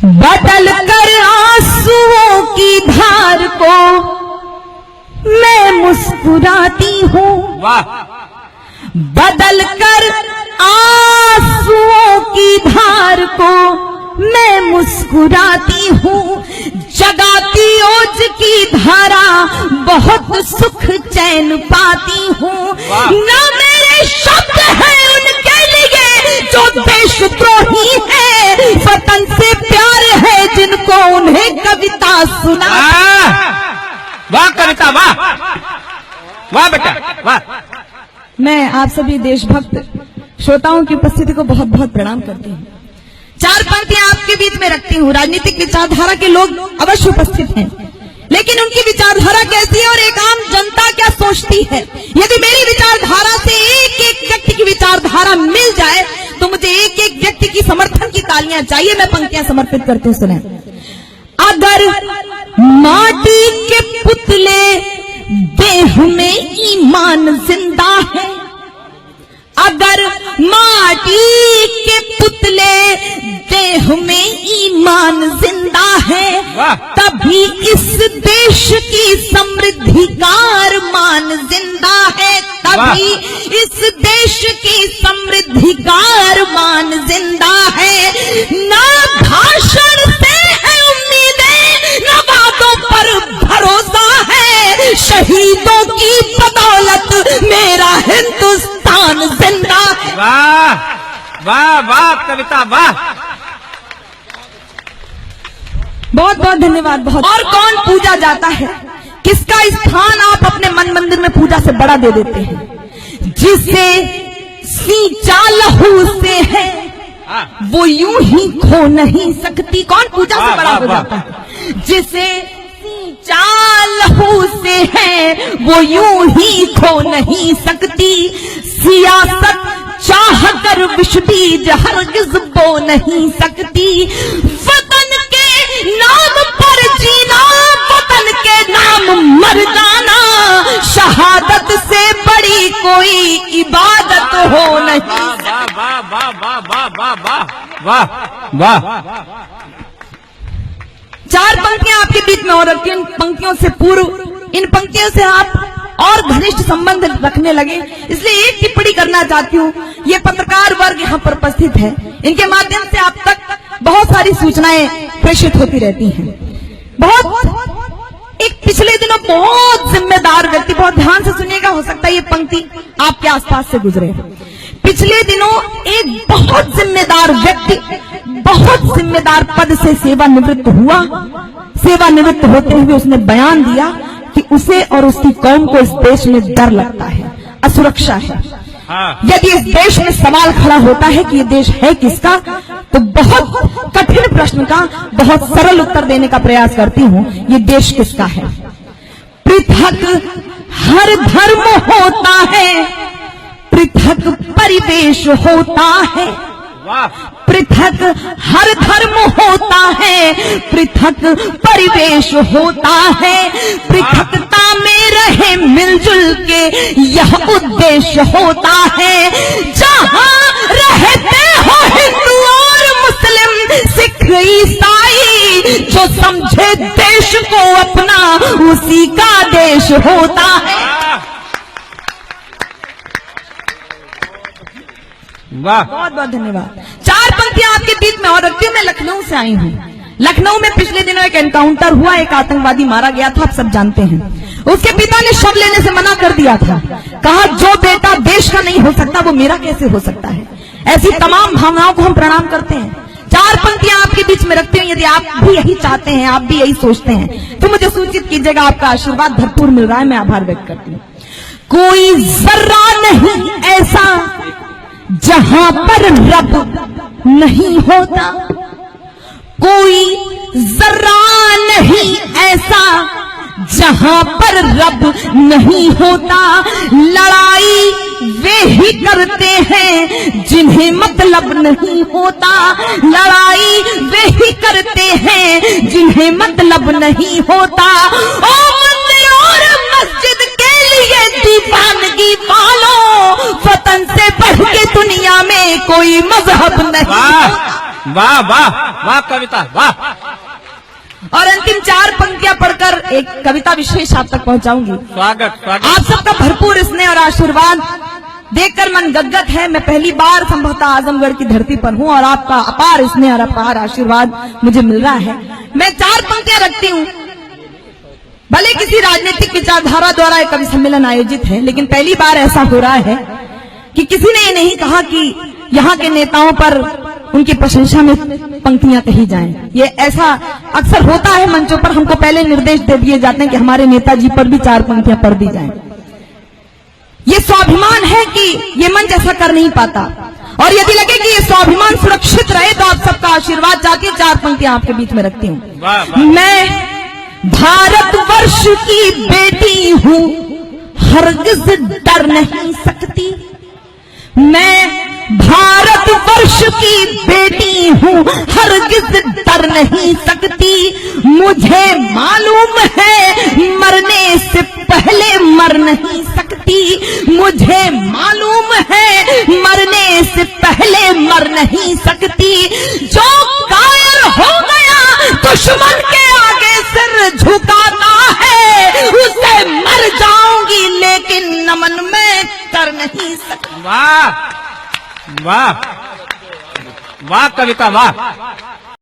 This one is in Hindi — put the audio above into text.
बदल कर आंसुओं की धार को मैं मुस्कुराती हूँ, बदल कर आंसुओं की धार को मैं मुस्कुराती हूँ, जगाती ओज की धारा बहुत सुख चैन पाती हूँ। ना मेरे शब्द हैं उनके लिए जो देशद्रोही है, वतन से प्यार है जिनको उन्हें कविता सुना। वाह कविता, वाह वाह बेटा वाह। मैं आप सभी देशभक्त श्रोताओं की उपस्थिति को बहुत बहुत प्रणाम करती हूँ। चार पंक्तियां आपके बीच में रखती हूँ। राजनीतिक विचारधारा के लोग अवश्य उपस्थित हैं, लेकिन उनकी विचारधारा कैसी है और एक आम जनता क्या सोचती है। यदि मेरी विचारधारा से एक एक व्यक्ति की विचारधारा मिल जाए तो मुझे एक एक व्यक्ति की समर्थन की तालियां चाहिए। मैं पंक्तियां समर्पित करती हूँ, सुने। अगर माटी के पुतले देह में ईमान जिंदा है, अगर माटी के पुतले देह में ईमान जिंदा है, तभी इस देश की समृद्धि का अरमान जिंदा है, तभी इस देश की समृद्धि का अरमान जिंदा है। ना भाषण से है उम्मीदें, ना वादों पर भरोसा है, शहीदों की बदौलत मेरा हिंदुस्तान जिंदा है। वाह वाह वाह कविता वाह। बहुत बहुत धन्यवाद। बहुत। और कौन पूजा जाता है, किसका स्थान आप अपने मन मंदिर में पूजा से बड़ा दे देते हैं। जिसे सींचा लहू से है वो यूं ही खो नहीं सकती। कौन पूजा से बड़ा हो जाता है। जिसे सींचा लहू से है वो यूं ही खो नहीं सकती। सियासत चाह कर विष बीज हरगिज बो नहीं सकती। वतन के नाम पर जीना, वतन के नाम मर जाना, शहादत से बड़ी कोई इबादत हो नहीं। वाह वाह वाह वाह वाह वाह वाह वाह। चार पंक्तियां आपके बीच में और इन पंक्तियों से पूर्व इन पंक्तियों से आप और घनिष्ठ संबंध रखने लगे, इसलिए एक टिप्पणी करना चाहती हूँ। ये पत्रकार वर्ग यहाँ पर उपस्थित है, इनके माध्यम से आप तक बहुत सारी सूचनाएं प्रेषित होती रहती हैं। बहुत एक पिछले दिनों बहुत जिम्मेदार व्यक्ति, बहुत ध्यान से सुनिएगा, हो सकता है ये पंक्ति आपके आसपास से गुजरे। पिछले दिनों एक बहुत जिम्मेदार व्यक्ति बहुत जिम्मेदार पद से सेवानिवृत्त हुआ। सेवानिवृत्त होते हुए उसने बयान दिया कि उसे और उसकी कौम को इस देश में डर लगता है, असुरक्षा है। यदि इस देश में सवाल खड़ा होता है कि ये देश है किसका, तो बहुत कठिन प्रश्न का बहुत सरल उत्तर देने का प्रयास करती हूँ। ये देश किसका है। पृथक हर धर्म होता है, पृथक परिवेश होता है। पृथक हर धर्म होता है, पृथक परिवेश होता है। पृथकता में रहे मिलजुल के यह उद्देश्य होता है। जहाँ रहते हो हिंदू और मुस्लिम, सिख ईसाई, जो समझे देश को अपना उसी का देश होता है। वाह बहुत बहुत धन्यवाद। चार पंक्तियां आपके बीच में और रखती हूँ। मैं लखनऊ से आई हूँ। लखनऊ में पिछले दिनों एक एनकाउंटर हुआ, एक आतंकवादी मारा गया था, आप सब जानते हैं। उसके पिता ने शव लेने से मना कर दिया था, कहा जो बेटा देश का नहीं हो सकता वो मेरा कैसे हो सकता है। ऐसी तमाम भावनाओं को हम प्रणाम करते हैं। चार पंक्तियां आपके बीच में रखती हूँ। यदि आप भी यही चाहते हैं, आप भी यही सोचते हैं, तो मुझे सूचित कीजिएगा। आपका आशीर्वाद भरपूर मिल रहा है, मैं आभार व्यक्त करती हूँ। कोई जर्रा नहीं ऐसा जहां पर रब नहीं होता, कोई जर्रा नहीं ऐसा जहां पर रब नहीं होता। लड़ाई वे ही करते हैं जिन्हें मतलब नहीं होता, लड़ाई वे ही करते हैं जिन्हें मतलब नहीं होता। ओ मंदिर और मस्जिद के लिए दीवानगी पालो, वतन से बढ़ के दुनिया में कोई मजहब नहीं। वाह वाह वाह वाह कविता वाह। और अंतिम 4 पंक्तियां पढ़कर एक कविता विशेष आप तक पहुंचाऊंगी। स्वागत स्वागत। आप सबका भरपूर स्नेह और आशीर्वाद देखकर मन गदगद है। मैं पहली बार संभवतः आजमगढ़ की धरती पर हूं और आपका अपार स्नेह और अपार आशीर्वाद मुझे मिल रहा है। मैं 4 पंक्तियां रखती हूं। भले किसी राजनीतिक विचारधारा द्वारा एक कवि सम्मेलन आयोजित है, लेकिन पहली बार ऐसा हो रहा है कि किसी ने ये नहीं कहा कि यहाँ के नेताओं पर उनकी प्रशंसा में पंक्तियां कही जाएं। ये ऐसा अक्सर होता है मंचों पर, हमको पहले निर्देश दे दिए जाते हैं कि हमारे नेताजी पर भी 4 पंक्तियां पढ़ दी जाएं। ये स्वाभिमान है कि ये मंच ऐसा कर नहीं पाता, और यदि लगे कि ये स्वाभिमान सुरक्षित रहे तो आप सबका आशीर्वाद चाहती हूँ। 4 पंक्तियां आपके बीच में रखती हूँ। मैं भारतवर्ष की बेटी हूँ, हरगिज डर नहीं सकती। मैं भारतवर्ष की बेटी हूँ, हरगिज डर नहीं सकती। मुझे मालूम है मरने से पहले मर नहीं सकती। मुझे मालूम है मरने से पहले मर नहीं सकती। जो कायर हो गया दुश्मन के आगे सिर झुकाता है, उसे मर जाऊंगी लेकिन नमन में कर नहीं सकती। वाह वाह वाह कविता वाह।